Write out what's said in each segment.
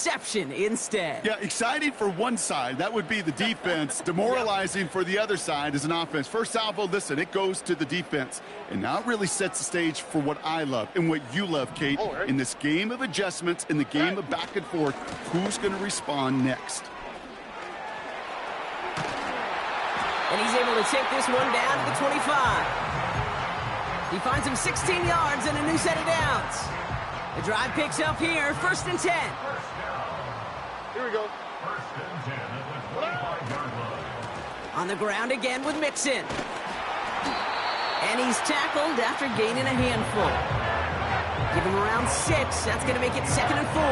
interception instead. Yeah, exciting for one side. That would be the defense. Demoralizing for the other side as an offense. First salvo, listen, it goes to the defense. And now it really sets the stage for what I love and what you love, Kate. In this game of adjustments, in the game of back and forth, who's going to respond next? And he's able to take this one down to the 25. He finds him 16 yards and a new set of downs. The drive picks up here, 1st and 10. Here we go. On the ground again with Mixon. And he's tackled after gaining a handful. Give him around 6. That's going to make it 2nd and 4.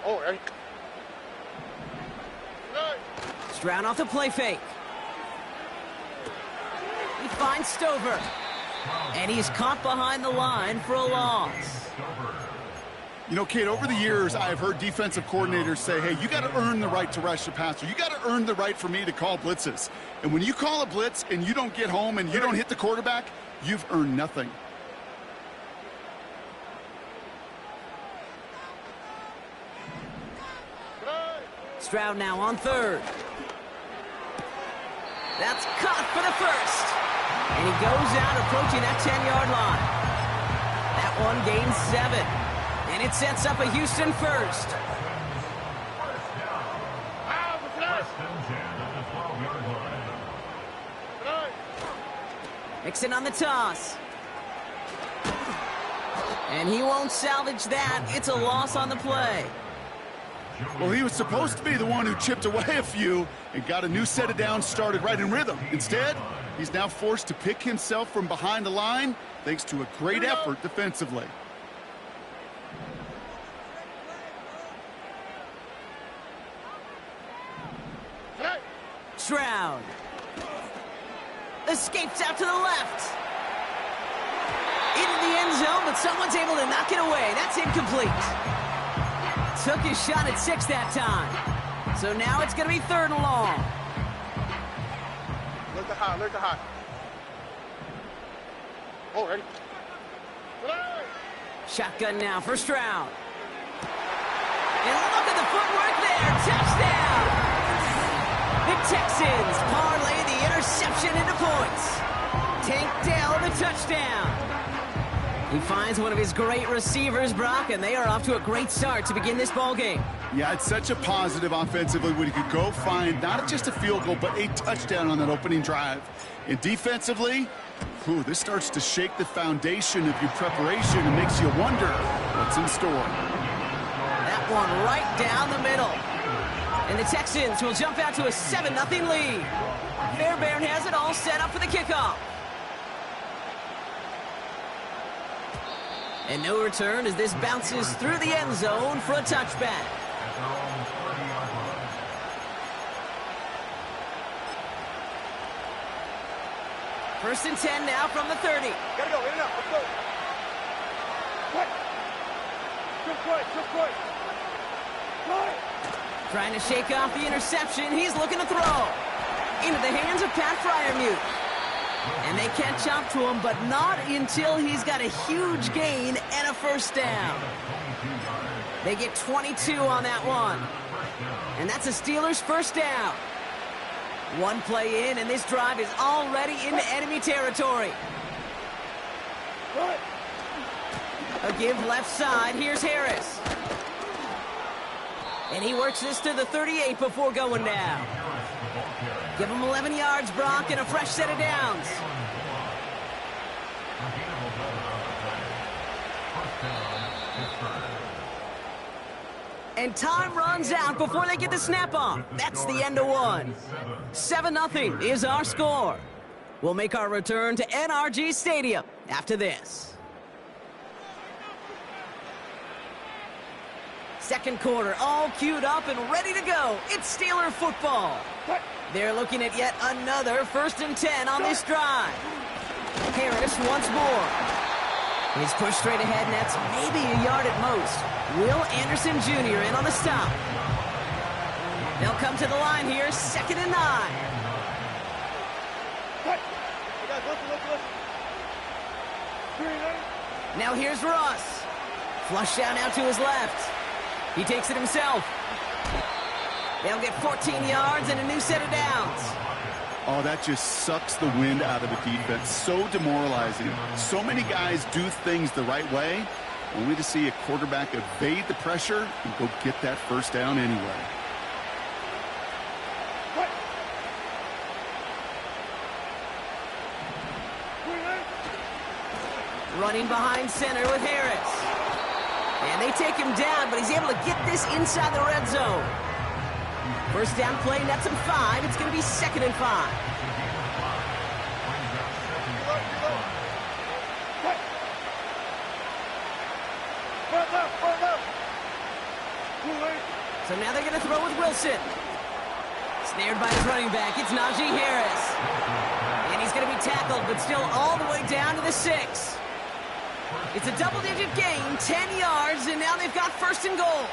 Oh, right. Stroud off the play fake. He finds Stover. And he's caught behind the line for a loss. You know, Kate, over the years, I've heard defensive coordinators say, hey, you got to earn the right to rush the passer. You got to earn the right for me to call blitzes. And when you call a blitz and you don't get home and you don't hit the quarterback, you've earned nothing. Stroud now on 3rd. That's caught for the 1st. And he goes out approaching that 10-yard line. That one gains 7. And it sets up a Houston 1st. Mixon on the toss. And he won't salvage that. It's a loss on the play. Well, he was supposed to be the one who chipped away a few and got a new set of downs started right in rhythm. Instead, he's now forced to pick himself from behind the line thanks to a great effort defensively. Stroud escapes out to the left. Into the end zone, but someone's able to knock it away. That's incomplete. Took his shot at 6 that time. So now it's going to be 3rd and long. Look the hot, look the hot. Oh, ready. Shotgun now for Stroud. And look at the footwork there. Touchdown! The Texans parlay the interception into points. Tank Dell the touchdown. He finds one of his great receivers, Brock, and they are off to a great start to begin this ballgame. Yeah, it's such a positive offensively when he could go find not just a field goal, but a touchdown on that opening drive. And defensively, this starts to shake the foundation of your preparation and makes you wonder what's in store. That one right down the middle. And the Texans will jump out to a 7-0 lead. Fairbairn has it all set up for the kickoff. And no return as this bounces through the end zone for a touchback. First and 10 now from the 30. Gotta go, in and out, let's go. Quick. Quick. Trying to shake off the interception. He's looking to throw. Into the hands of Pat Freiermuth. And they catch up to him, but not until he's got a huge gain and a 1st down. They get 22 on that one. And that's a Steelers 1st down. One play in, and this drive is already into enemy territory. A give left side. Here's Harris. And he works this to the 38 before going down. Give him 11 yards, Brock, and a fresh set of downs. And time runs out before they get the snap off. That's the end of one. 7-0 is our score. We'll make our return to NRG Stadium after this. Second quarter, all queued up and ready to go. It's Steeler football. They're looking at yet another 1st and 10 on this drive. Harris once more. He's pushed straight ahead, and that's maybe a yard at most. Will Anderson Jr. in on the stop. They'll come to the line here, 2nd and 9. Hey guys, listen. Now here's Russ. Flush down now to his left. He takes it himself. They'll get 14 yards and a new set of downs. Oh, that just sucks the wind out of the defense. So demoralizing. So many guys do things the right way, only to see a quarterback evade the pressure and go get that first down anyway. Running behind center with Harris. And they take him down, but he's able to get this inside the red zone. First down play, nets him 5. It's going to be 2nd and 5. So now they're going to throw with Wilson. Snared by his running back, it's Najee Harris. And he's going to be tackled, but still all the way down to the 6. It's a double-digit gain, 10 yards, and now they've got 1st and goal.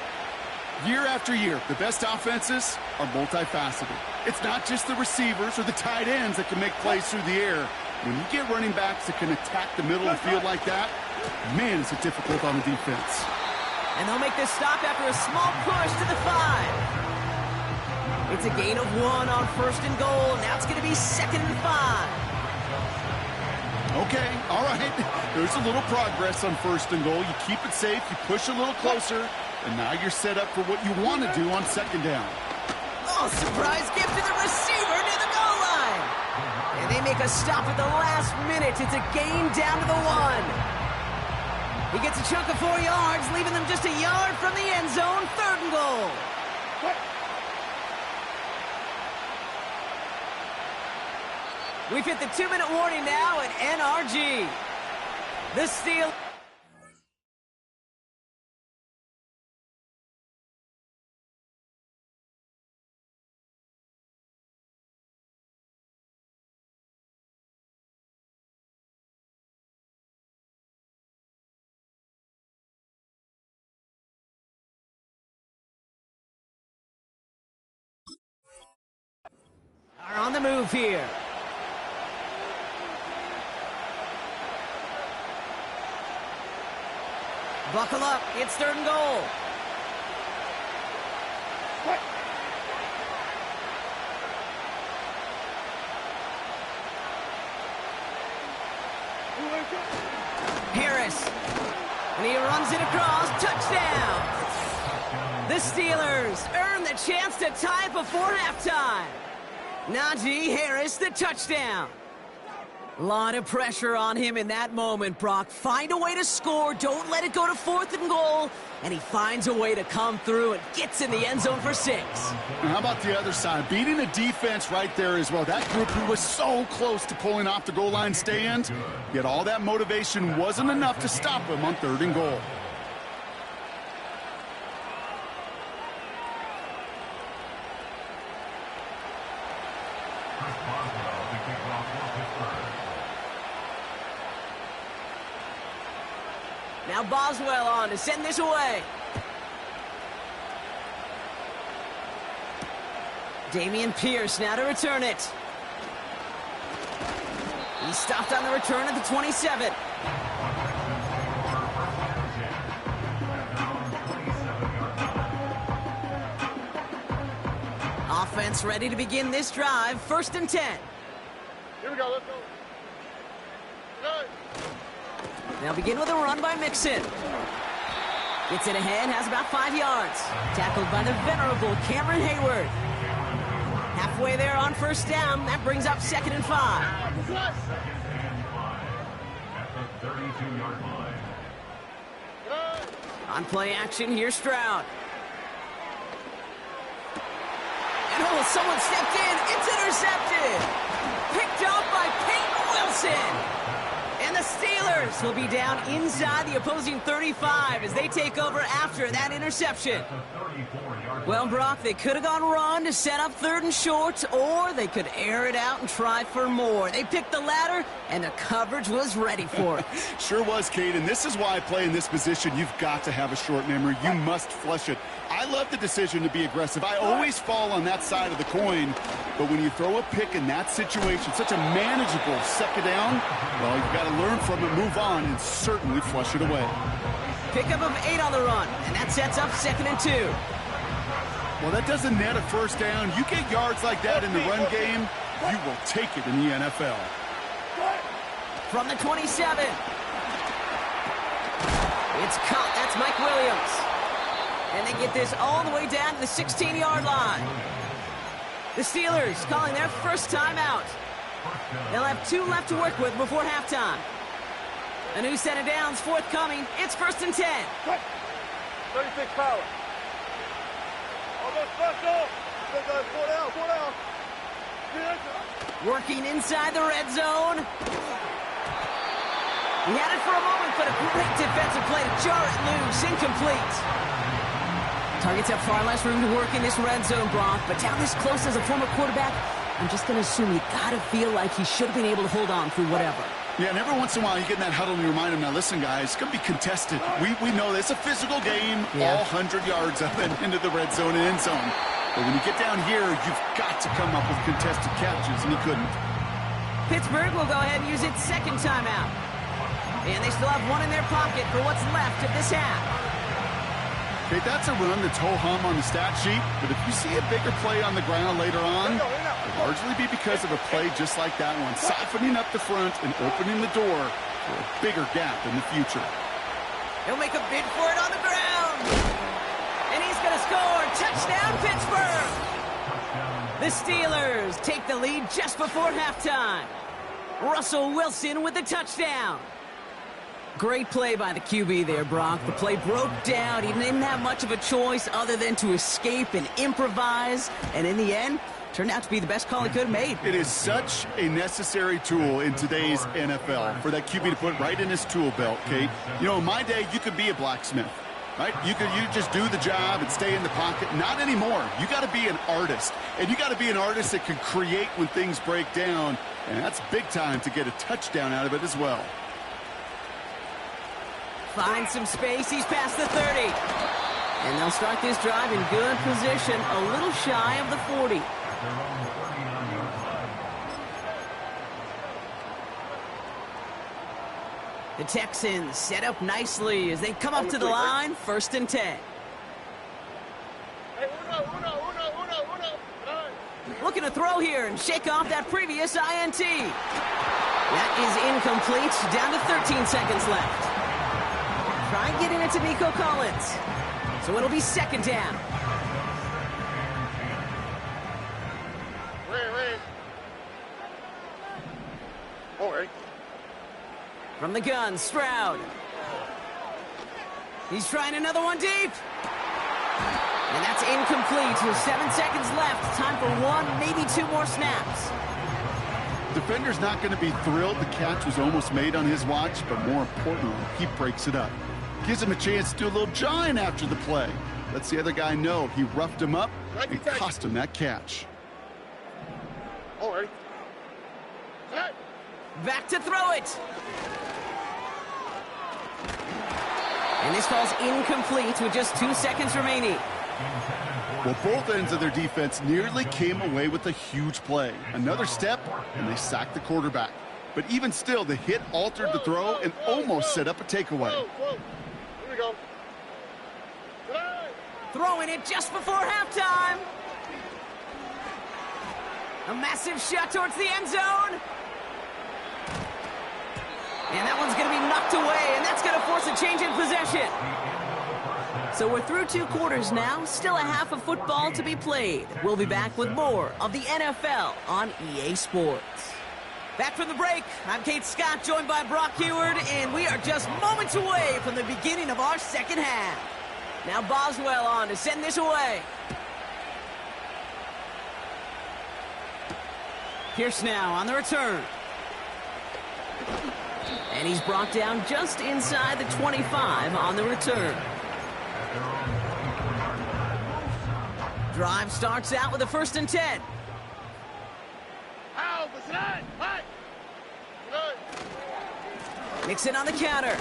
Year after year, the best offenses are multifaceted. It's not just the receivers or the tight ends that can make plays through the air. When you get running backs that can attack the middle of the field like that, man, is it difficult on the defense. And they'll make this stop after a small push to the 5. It's a gain of 1 on 1st and goal. Now it's going to be 2nd and 5. Okay, all right. There's a little progress on 1st and goal. You keep it safe, you push a little closer, and now you're set up for what you want to do on 2nd down. Oh, surprise gift to the receiver near the goal line. And they make a stop at the last minute. It's a gain down to the 1. He gets a chunk of 4 yards, leaving them just a yard from the end zone. 3rd and goal. We've hit the 2-minute warning now at NRG. The Steel. Are on the move here. Buckle up, it's 3rd and goal. Harris, and he runs it across, touchdown. The Steelers earn the chance to tie it before halftime. Najee Harris, the touchdown. A lot of pressure on him in that moment, Brock. Find a way to score. Don't let it go to 4th and goal. And he finds a way to come through and gets in the end zone for 6. And how about the other side? Beating a defense right there as well. That group who was so close to pulling off the goal line stand, yet all that motivation wasn't enough to stop him on 3rd and goal. Now Boswell on to send this away. Dameon Pierce now to return it. He stopped on the return at the 27. Offense ready to begin this drive. 1st and 10. Here we go, let's go. Good. They'll begin with a run by Mixon. Gets it ahead, has about 5 yards. Tackled by the venerable Cameron Hayward. Halfway there on 1st down. That brings up 2nd and 5. At the 32-yard line. On play action, here's Stroud. And oh, someone stepped in. It's intercepted. Picked up by Peyton Wilson. And the Steelers will be down inside the opposing 35 as they take over after that interception. Well, Brock, they could have gone run to set up 3rd and short, or they could air it out and try for more. They picked the latter, and the coverage was ready for it. Sure was, Kate, and this is why I play in this position. You've got to have a short memory. You must flush it. I love the decision to be aggressive. I always fall on that side of the coin, but when you throw a pick in that situation, such a manageable 2nd down, well, you've got to learn from it, move on, and certainly flush it away. Pickup of 8 on the run, and that sets up 2nd and 2. Well, that doesn't net a first down. You get yards like that in the run game, you will take it in the NFL. From the 27. It's caught. That's Mike Williams. And they get this all the way down to the 16-yard line. The Steelers calling their first timeout. They'll have 2 left to work with before halftime. A new set of downs forthcoming. It's 1st and 10. 36 power. Almost special. Four down. Working inside the red zone. He had it for a moment, but a great defensive play to jar it loose. Incomplete. Targets have far less room to work in this red zone, Brock, but down this close as a former quarterback, I'm just going to assume you got to feel like he should have been able to hold on through whatever. Yeah, and every once in a while you get in that huddle and you remind him, now listen, guys, it's going to be contested. We know this. It's a physical game, all 100 yards up and into the red zone and end zone. But when you get down here, you've got to come up with contested catches, and he couldn't. Pittsburgh will go ahead and use its 2nd timeout. And they still have 1 in their pocket for what's left of this half. Okay, that's a run that's ho-hum on the stat sheet, but if you see a bigger play on the ground later on, it'll largely be because of a play just like that one, softening up the front and opening the door for a bigger gap in the future. He'll make a bid for it on the ground. And he's going to score. Touchdown, Pittsburgh. The Steelers take the lead just before halftime. Russell Wilson with the touchdown. Great play by the QB there, Brock. The play broke down. He didn't have much of a choice other than to escape and improvise. And in the end, turned out to be the best call he could have made. It is such a necessary tool in today's NFL for that QB to put right in his tool belt, Kate. You know, in my day, you could be a blacksmith, right? You just do the job and stay in the pocket. Not anymore. You got to be an artist. And you got to be an artist that can create when things break down. And that's big time to get a touchdown out of it as well. Finds some space. He's past the 30. And they'll start this drive in good position, a little shy of the 40. The Texans set up nicely as they come up to the line, 1st and 10. Looking to throw here and shake off that previous INT. That is incomplete. Down to 13 seconds left. Try and get in it to Nico Collins. So it'll be 2nd down. From the gun, Stroud. He's trying another one deep. And that's incomplete with 7 seconds left. Time for 1, maybe 2 more snaps. Defender's not going to be thrilled the catch was almost made on his watch, but more importantly, he breaks it up. Gives him a chance to do a little jawing after the play. Lets the other guy know he roughed him up and cost him that catch. Back to throw it. And this falls incomplete with just 2 seconds remaining. Well, both ends of their defense nearly came away with a huge play. Another step, and they sacked the quarterback. But even still, the hit altered the throw and almost set up a takeaway. Here we go. Throwing it just before halftime. A massive shot towards the end zone. And that one's going to be knocked away, and that's going to force a change in possession. So we're through 2 quarters now, still a half of football to be played. We'll be back with more of the NFL on EA Sports. Back from the break, I'm Kate Scott, joined by Brock Heward, and we are just moments away from the beginning of our second half. Now Boswell on to send this away. Pierce now on the return. And he's brought down just inside the 25 on the return. Drive starts out with a 1st and 10. Nixon on the counter.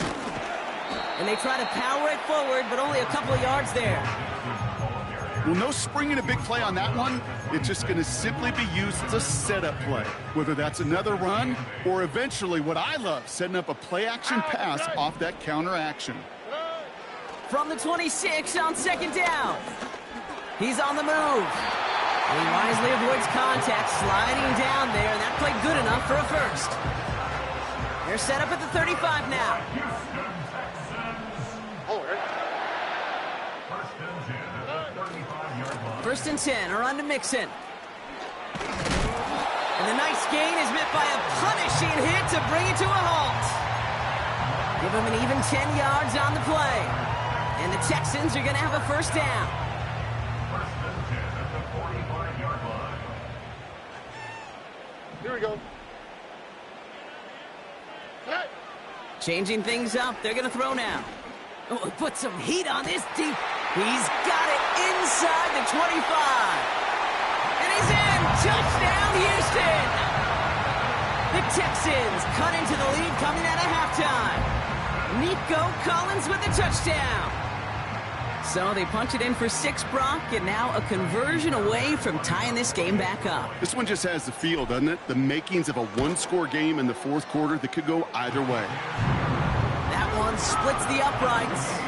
And they try to power it forward, but only a couple of yards there. Well, no springing a big play on that one. It's just going to simply be used as a setup play, whether that's another run or eventually what I love, setting up a play-action pass off that counter action. From the 26 on second down. He's on the move. He wisely avoids contact, sliding down there, and that played good enough for a first. They're set up at the 35 now. First and 10, a run to Mixon. And the nice gain is met by a punishing hit to bring it to a halt. Give him an even 10 yards on the play. And the Texans are going to have a first down. First and 10 at the 45-yard line. Here we go. Hey. Changing things up. They're going to throw now. Oh, put some heat on this deep. He's got it inside the 25. And he's in. Touchdown, Houston. The Texans cut into the lead coming out of halftime. Nico Collins with the touchdown. So they punch it in for 6, Brock, and now a conversion away from tying this game back up. This one just has the feel, doesn't it? The makings of a one-score game in the fourth quarter that could go either way. That one splits the uprights.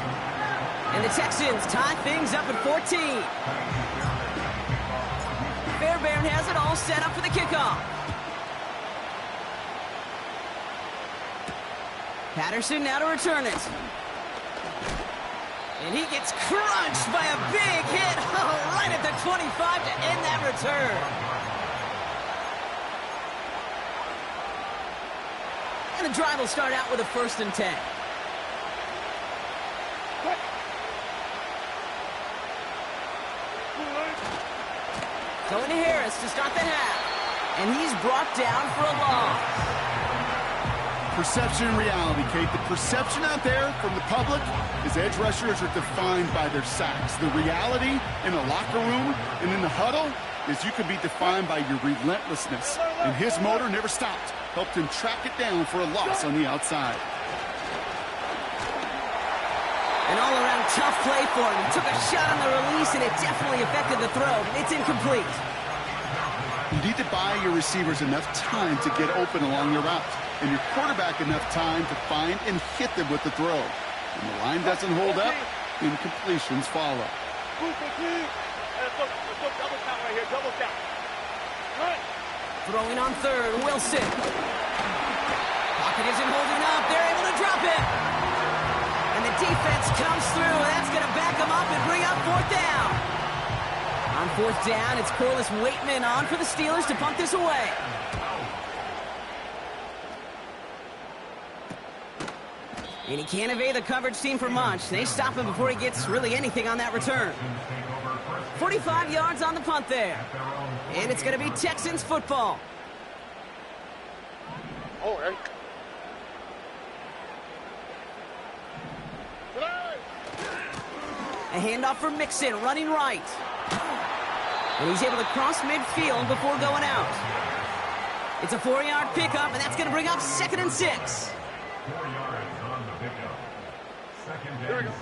And the Texans tie things up at 14. Fairbairn has it all set up for the kickoff. Patterson now to return it. And he gets crunched by a big hit. Oh, right at the 25 to end that return. And the drive will start out with a first and 10. Going to Harris to start the half. And he's brought down for a loss. Perception and reality, Kate. The perception out there from the public is edge rushers are defined by their sacks. The reality in a locker room and in the huddle is you can be defined by your relentlessness. And his motor never stopped. Helped him track it down for a loss on the outside. An all-around tough play for him. He took a shot on the release, and it definitely affected the throw. It's incomplete. You need to buy your receivers enough time to get open along your route, and your quarterback enough time to find and hit them with the throw. When the line doesn't hold up, incompletions follow. Double count right here, double count. Right. Throwing on third, Wilson. Pocket isn't holding up. They're able to drop it. And the defense comes through. That's going to back them up and bring up fourth down. On fourth down, it's Corliss Waitman on for the Steelers to punt this away. And he can't evade the coverage team for much. They stop him before he gets really anything on that return. 45 yards on the punt there. And it's going to be Texans football. All right. A handoff for Mixon, running right. And he's able to cross midfield before going out. It's a 4-yard pickup, and that's going to bring up 2nd and 6. 4 yards on the pickup. 2nd and 6.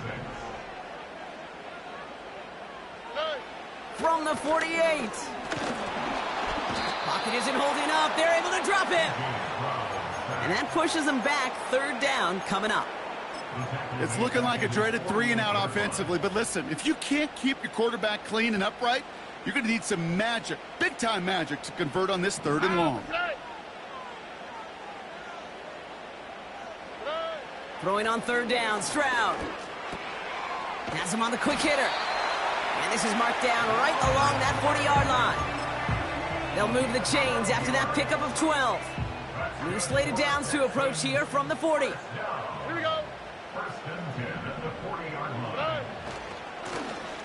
From the 48. Pocket isn't holding up. They're able to drop it. And that pushes them back. 3rd down coming up. It's looking like a dreaded 3-and-out offensively, but listen, if you can't keep your quarterback clean and upright, you're going to need some magic, big-time magic, to convert on this 3rd and long. Throwing on 3rd down, Stroud. Has him on the quick hitter. And this is marked down right along that 40-yard line. They'll move the chains after that pickup of 12. New slated downs to approach here from the 40. Here we go. First and 10 at the 40-yard line.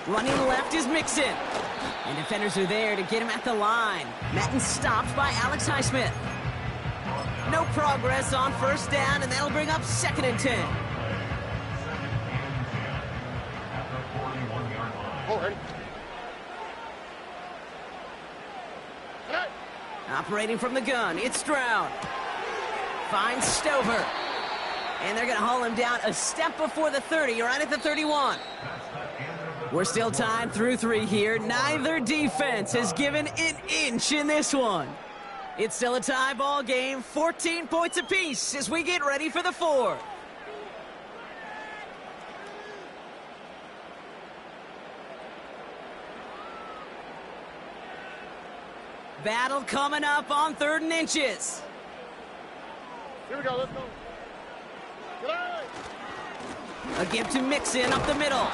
Running left is Mixon. And defenders are there to get him at the line. Matten stopped by Alex Highsmith. No progress on 1st down, and that'll bring up 2nd and 10. All right. Operating from the gun, it's Stroud. Finds Stover. And they're going to haul him down a step before the 30, right at the 31. That's the end of the We're still tied through 3 here. Neither defense has given an inch in this one. It's still a tie ball game, 14 points apiece as we get ready for the 4th. Battle coming up on 3rd and inches. Here we go, let's go. A give to Mixon up the middle.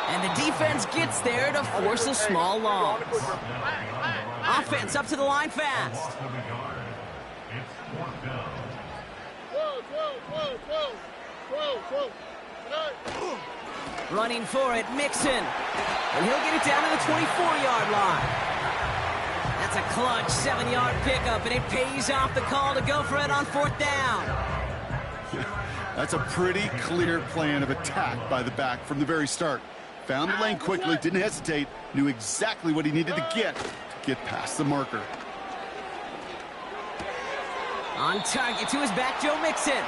And the defense gets there to force a small loss. Offense up to the line fast. Running for it, Mixon. And he'll get it down to the 24-yard line. That's a clutch 7-yard pickup, and it pays off the call to go for it on 4th down. That's a pretty clear plan of attack by the back from the very start. Found the lane quickly, didn't hesitate, knew exactly what he needed to get past the marker. On target to his back, Joe Mixon.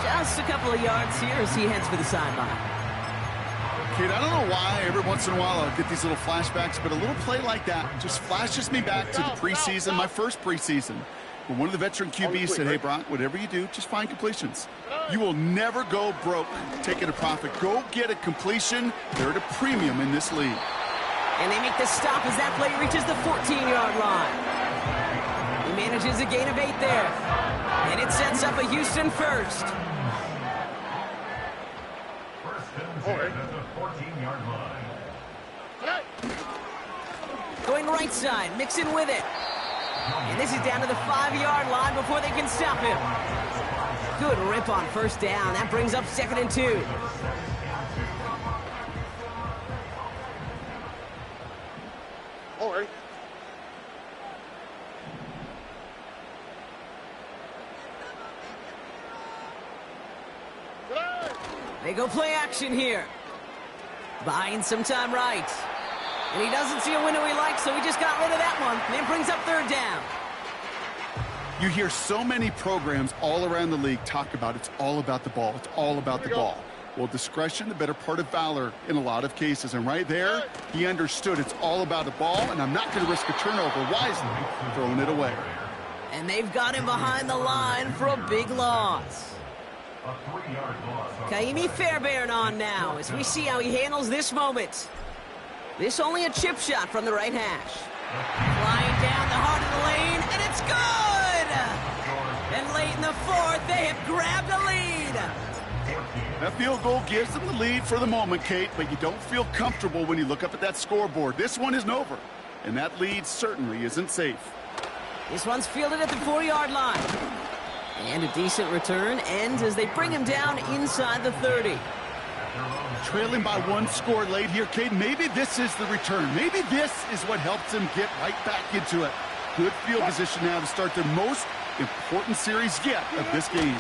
Just a couple of yards here as he heads for the sideline. Kid, I don't know why every once in a while I'll get these little flashbacks, but a little play like that just flashes me back to the preseason, my first preseason. When one of the veteran QBs said, hey, Brock, whatever you do, just find completions. You will never go broke taking a profit. Go get a completion. They're at a premium in this league. And they make the stop as that play reaches the 14-yard line. He manages a gain of 8 there. And it sets up a Houston first. At the 14-yard line. Going right side, Mixon with it. And this is down to the 5-yard line before they can stop him. Good rip on 1st down. That brings up 2nd and 2. All right. They go play action here. Buying some time right. And he doesn't see a window he likes, so he just got rid of that one. And it brings up 3rd down. You hear so many programs all around the league talk about it's all about the ball. It's all about the ball. Well, discretion, the better part of valor in a lot of cases. And right there, he understood it's all about the ball, and I'm not going to risk a turnover wisely, throwing it away. And they've got him behind the line for a big loss. Kaimi Fairbairn on now as we see how he handles this moment. This only a chip shot from the right hash. Flying down the heart of the lane, and it's good! And late in the 4th, they have grabbed a lead. That field goal gives them the lead for the moment, Kate, but you don't feel comfortable when you look up at that scoreboard. This one isn't over, and that lead certainly isn't safe. This one's fielded at the 4-yard line. And a decent return ends as they bring him down inside the 30. Trailing by 1 score late here, Kate. Maybe this is the return. Maybe this is what helps them get right back into it. Good field position now to start their most important series yet of this game.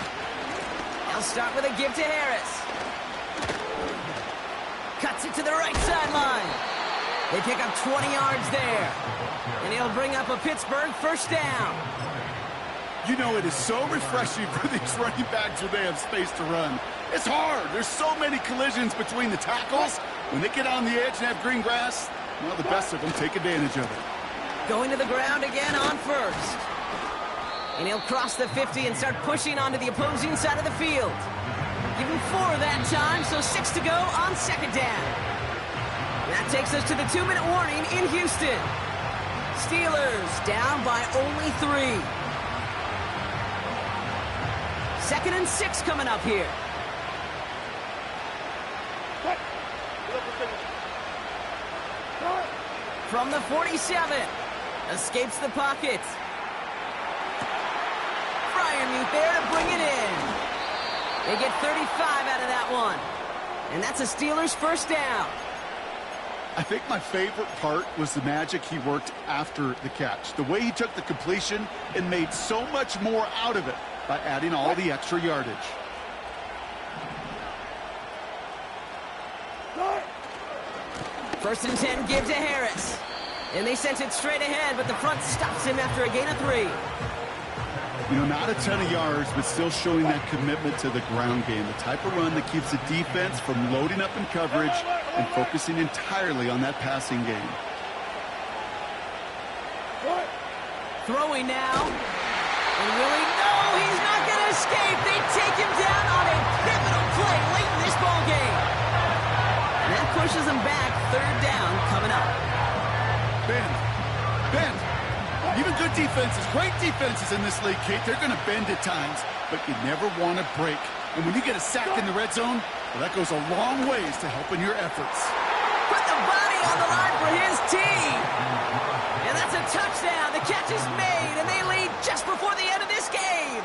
They'll start with a give to Harris. Cuts it to the right sideline. They pick up 20 yards there. And he'll bring up a Pittsburgh 1st down. You know, it is so refreshing for these running backs when they have space to run. It's hard. There's so many collisions between the tackles. When they get on the edge and have green grass, well, the best of them take advantage of it. Going to the ground again on 1st. And he'll cross the 50 and start pushing onto the opposing side of the field. Give him 4 that time, so 6 to go on 2nd down. That takes us to the 2-minute warning in Houston. Steelers down by only 3. 2nd and 6 coming up here. From the 47, escapes the pocket. Fryermuth there to bring it in. They get 35 out of that one. And that's a Steelers 1st down. I think my favorite part was the magic he worked after the catch. The way he took the completion and made so much more out of it by adding all the extra yardage. First and 10, give to Harris. And they sent it straight ahead, but the front stops him after a gain of 3. You know, not a ton of yards, but still showing that commitment to the ground game. The type of run that keeps the defense from loading up in coverage and focusing entirely on that passing game. Throwing now. And really, no, he's not going to escape. They take him down on a pivotal play late in this ball game. And that pushes him back. Third down coming up. Bend. Even good defenses, great defenses in this league, Kate, they're going to bend at times, but you never want to break. And when you get a sack in the red zone, well, that goes a long ways to helping your efforts. Put the body on the line for his team. And that's a touchdown. The catch is made, and they lead just before the end of this game.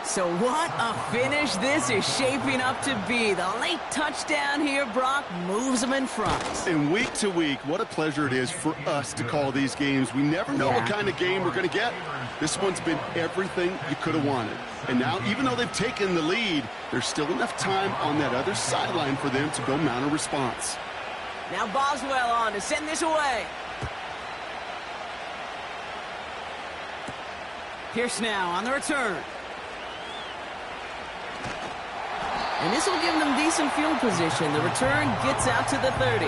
So what a finish this is shaping up to be. The late touchdown here, Brock, moves them in front. And week to week, what a pleasure it is for us to call these games. We never know what kind of game we're going to get. This one's been everything you could have wanted. And now, even though they've taken the lead, there's still enough time on that other sideline for them to go mount a response. Now Boswell on to send this away. Pierce now on the return. And this will give them decent field position. The return gets out to the 30.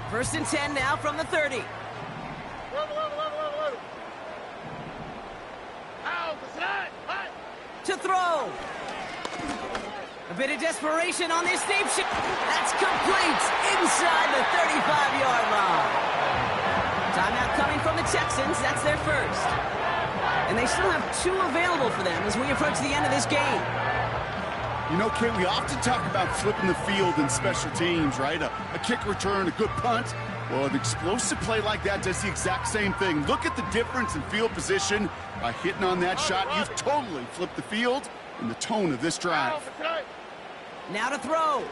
First and 10 now from the 30. To throw. A bit of desperation on this deep shot. That's complete inside the 35-yard line. Timeout coming from the Texans. That's their first. And they still have 2 available for them as we approach the end of this game. You know, Kate, we often talk about flipping the field in special teams, right? A kick return, a good punt. Well, an explosive play like that does the exact same thing. Look at the difference in field position. By hitting on that shot, you've totally flipped the field and the tone of this drive. Now to throw.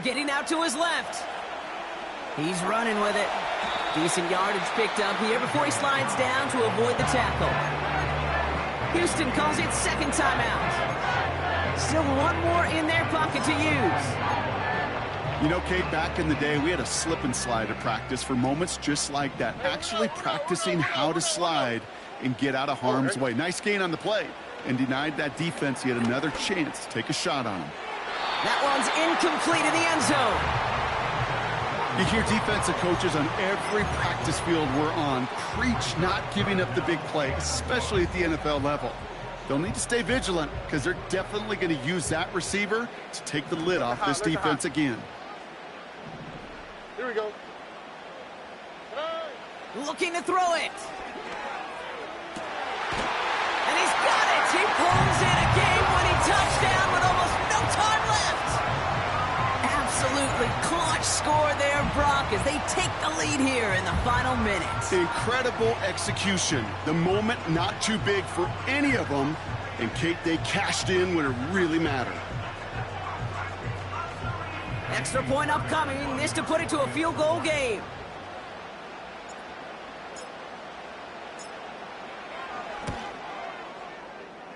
Getting out to his left. He's running with it. Decent yardage picked up here before he slides down to avoid the tackle. Houston calls it second timeout. Still one more in their pocket to use. You know, Kate, back in the day, we had a slip and slide at practice for moments just like that. Actually practicing how to slide and get out of harm's way. Nice gain on the play and denied that defense yet another chance to take a shot on him. That one's incomplete in the end zone. You hear defensive coaches on every practice field we're on preach not giving up the big play, especially at the NFL level. They'll need to stay vigilant because they're definitely going to use that receiver to take the lid off this defense again. Here we go. Looking to throw it. And he's got it. He pulls in a game-winning touchdown with almost no time left. Absolutely clutch score there, Brock, as they take the lead here in the final minutes. Incredible execution. The moment not too big for any of them. And, Kate, they cashed in when it really mattered. Extra point upcoming. This to put it to a field goal game.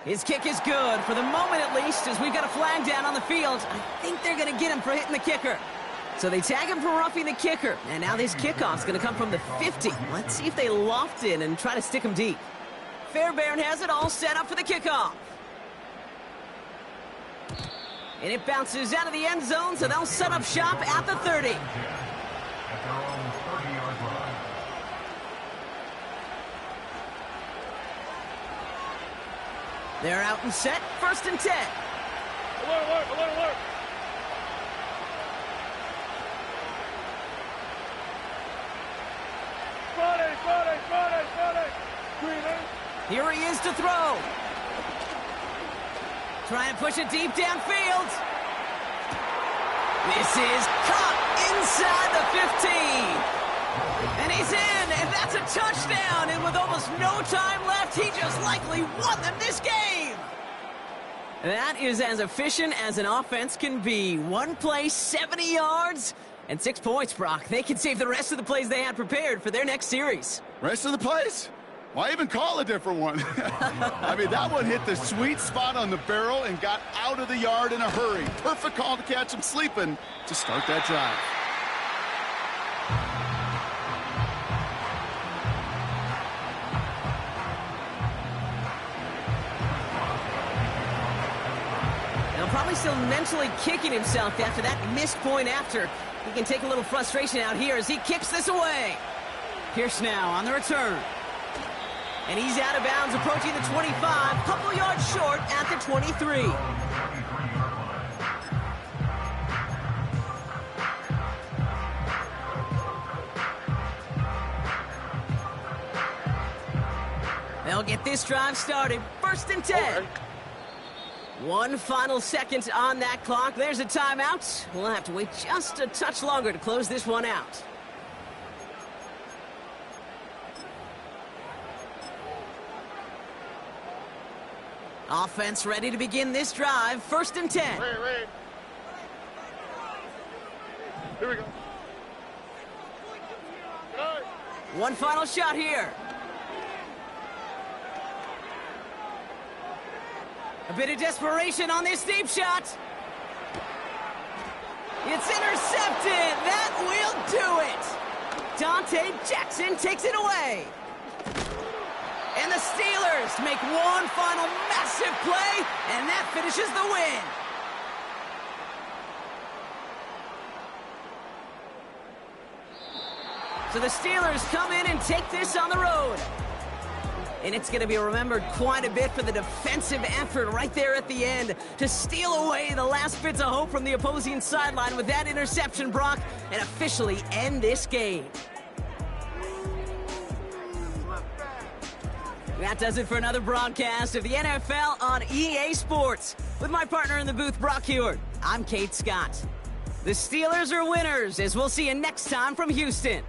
His kick is good, for the moment at least, as we've got a flag down on the field. I think they're going to get him for hitting the kicker. So they tag him for roughing the kicker. And now this kickoff's going to come from the 50. Let's see if they loft in and try to stick him deep. Fairbairn has it all set up for the kickoff. And it bounces out of the end zone, so they'll set up shop at the 30. At their own 30-yard line. They're out and set, first and 10. Alert, alert, alert, alert. Here he is to throw. Trying to push it deep downfield. This is caught inside the 15. And he's in, and that's a touchdown. And with almost no time left, he just likely won them this game. That is as efficient as an offense can be. One play, 70 yards, and 6 points, Brock. They can save the rest of the plays they had prepared for their next series. Rest of the plays? Why even call a different one? I mean, that one hit the sweet spot on the barrel and got out of the yard in a hurry. Perfect call to catch him sleeping to start that drive. Probably still mentally kicking himself after that missed point after. He can take a little frustration out here as he kicks this away. Pierce now on the return. And he's out of bounds, approaching the 25, couple yards short at the 23. They'll get this drive started. 1st and 10. One final second on that clock. There's a timeout. We'll have to wait just a touch longer to close this one out. Offense ready to begin this drive. 1st and 10. Wait. Here we go. Good. One final shot here. A bit of desperation on this deep shot. It's intercepted. That will do it. Dante Jackson takes it away. And the Steelers make one final massive play, and that finishes the win. So the Steelers come in and take this on the road. And it's going to be remembered quite a bit for the defensive effort right there at the end to steal away the last bits of hope from the opposing sideline with that interception, Brock, and officially end this game. That does it for another broadcast of the NFL on EA Sports. With my partner in the booth, Brock Heward, I'm Kate Scott. The Steelers are winners, as we'll see you next time from Houston.